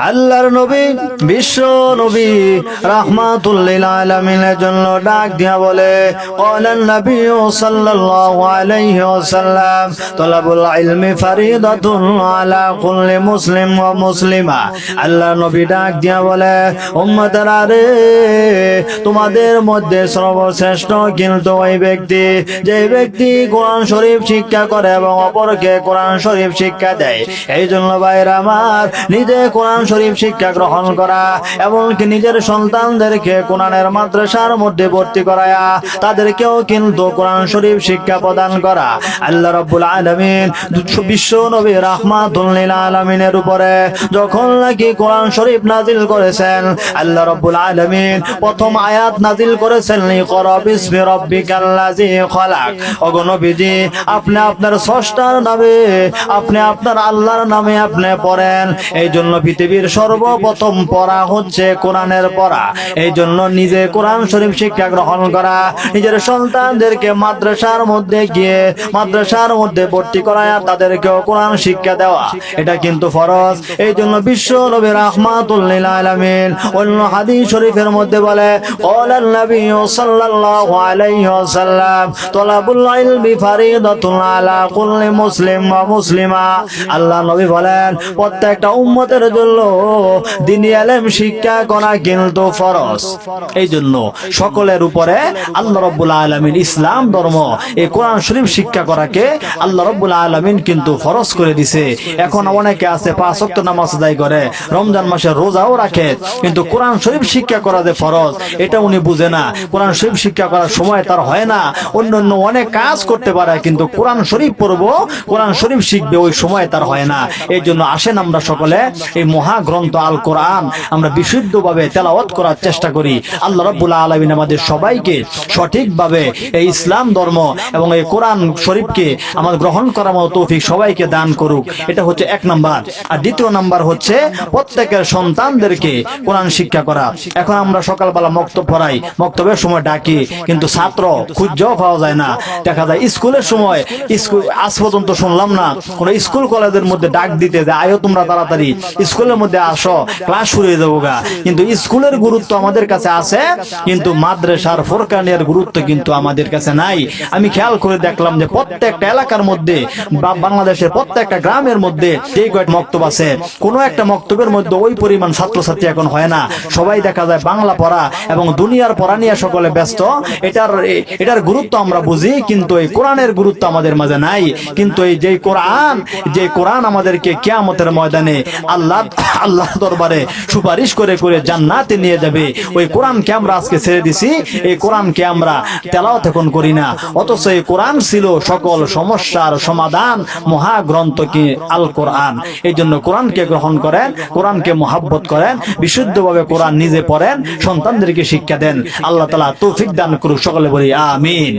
আল্লাহর নবী বিশ্ব নবী রাহমাতুল লিল আলামিনের জন্য ডাক দিয়া বলে ক্বালান নবী সাল্লাল্লাহু আলাইহি ওয়াসাল্লাম তালাবুল ইলমি ফরিদাতুন আলা কুল্লি মুসলিম ওয়া মুসলিমা। আল্লাহর নবী ডাক দিয়া বলে উম্মতরা রে, তোমাদের মধ্যে সর্বশ্রেষ্ঠ কিন্তু ওই ব্যক্তি যে ব্যক্তি কোরআন শরীফ শিক্ষা করে এবং অপরকে কোরআন শরীফ শিক্ষা দেয়। এই জন্য ভাইরা আমার, নিজে কোরআন শরীফ শিক্ষা গ্রহণ করা এবং নিজের সন্তানদেরকে কোরআনের মাদ্রাসার মধ্যে ভর্তি করায়া তাদেরকেও কিন্তু কোরআন শরীফ শিক্ষা প্রদান করা। আল্লাহ রাব্বুল আলামিন বিশ্ব নবী রাহমাতুল লিল আলামিনের উপরে যখন নাকি কোরআন শরীফ নাজিল করেছেন, আল্লাহ রাব্বুল আলামিন প্রথম আয়াত নাজিল করেছেন ইকরা বিসমি রাব্বিকাল্লাযী খলাক। ওগো নবীজি, আপনি আপনার স্রষ্টার নামে, আপনি আপনার আল্লাহর নামে আপনি পড়েন। এই জন্য পৃথিবীর সর্বপ্রথম পড়া হচ্ছে কোরআনের পড়া। এই জন্য নিজে কোরআন শরীফ শিক্ষা গ্রহণ করা, নিজের সন্তানদেরকে মাদ্রাসার মধ্যে গিয়ে মাদ্রাসার মধ্যে ভর্তি করায় তাদেরকেও কোরআন শিক্ষা দেওয়া, এটা কিন্তু ফরজ। এই জন্য বিশ্ব নবী রাহমাতুল লিল আলামিন অন্য হাদিস শরীফের মধ্যে বলে ক্বালান নবী সাল্লাল্লাহু আলাইহি ওয়াসাল্লাম তালাবুল ইলমি ফরিদাতুন আলা কুল্লি মুসলিম ওয়া মুসলিমা। আল্লাহ নবী বলেন প্রত্যেকটা উম্মতের জন্য দ্বীনি ইলম শিক্ষা করা কিন্তু ফরজ। এই জন্য সকলের উপরে আল্লাহ রাব্বুল আলামিন ইসলাম ধর্ম এই কোরআন শরীফ শিক্ষা করাকে আল্লাহ রাব্বুল আলামিন কিন্তু ফরজ করে দিয়েছে। এখন অনেকে আছে 5 ওয়াক্ত নামাজ আদায় করে, রমজান মাসে রোজাও রাখে, কিন্তু কোরআন শরীফ শিক্ষা করা যে ফরজ এটা উনি বুঝে না। কোরআন শরীফ শিক্ষা করার সময় তার হয় না, অন্যান্য অনেক কাজ করতে পারে, কিন্তু কোরআন শরীফ পড়বো, কোরআন শরীফ শিখবে, ওই সময় তার হয় না। এই জন্য আসেন আমরা সকলে এই মহাগ্রন্থ আল কোরআন আমরা বিশুদ্ধভাবে তেলাওয়াত করার চেষ্টা করি। আল্লাহ রাব্বুল আলামিন আমাদের সবাইকে সঠিকভাবে এই ইসলাম ধর্ম এবং এই কোরআন শরীফকে আমাদের গ্রহণ করার মতো তৌফিক সবাইকে দান করুক। এটা হচ্ছে 1 নাম্বার। আর 2 নাম্বার হচ্ছে প্রত্যেকের সন্তানদেরকে কোরআন শিক্ষা করা। এখন আমরা সকালবেলা মক্তব পড়াই, মক্তবের সময় ডাকি, কিন্তু ছাত্র খুঁজেও পাওয়া যায় না। দেখা যায় স্কুলের সময়, স্কুল আজ পর্যন্ত শুনলাম না কোন স্কুল কলেজের মধ্যে ডাক দিতে যে আয়ো তোমরা তাড়াতাড়ি স্কুলের মধ্যে আসো, ক্লাস শুরু হয়ে যাবো গা। কিন্তু স্কুলের গুরুত্ব আমাদের কাছে আছে, কিন্তু মাদ্রাসার ফোরকানের গুরুত্ব কিন্তু আমাদের কাছে নাই। আমি খেয়াল করে দেখলাম যে প্রত্যেকটা এলাকার মধ্যে বা বাংলাদেশের প্রত্যেকটা গ্রামের মধ্যে যে কয়েকটা মক্তব আছে, কোন একটা মক্তবের মধ্যে ওই পরিমাণ ছাত্রছাত্রী এখন হয় না। সবাই দেখা যায় বাংলা পড়া এবং দুনিয়ার পড়া নিয়ে সকলে ব্যস্ত। এটার গুরুত্ব আমরা বুঝি, কিন্তু এই কোরআনের গুরুত্ব আমাদের মাঝে নাই। কিন্তু এই যে কোরআন আমাদেরকে কিয়ামতের ময়দানে আল্লাহ দরবারে সুপারিশ করে করে জান্নাতে নিয়ে যাবে, ওই কোরআনকে আমরা আজকে ছেড়ে দিছি, এই কোরআনকে আমরা তেলাওয়াত এখন করি না। অথচ এই কোরআন ছিল সকল সমস্যার সমাধান, মহাগ্রন্থ কি আল কোরআন। এই জন্য কোরআনকে গ্রহণ করেন, কোরআনকে মহাব্বত করেন, বিশুদ্ধভাবে কোরআন নিজে পড়েন, সন্তানদেরকে শিক্ষা দেন। আল্লাহ তাআলা তৌফিক দান করুক। সকলে বলি আমিন।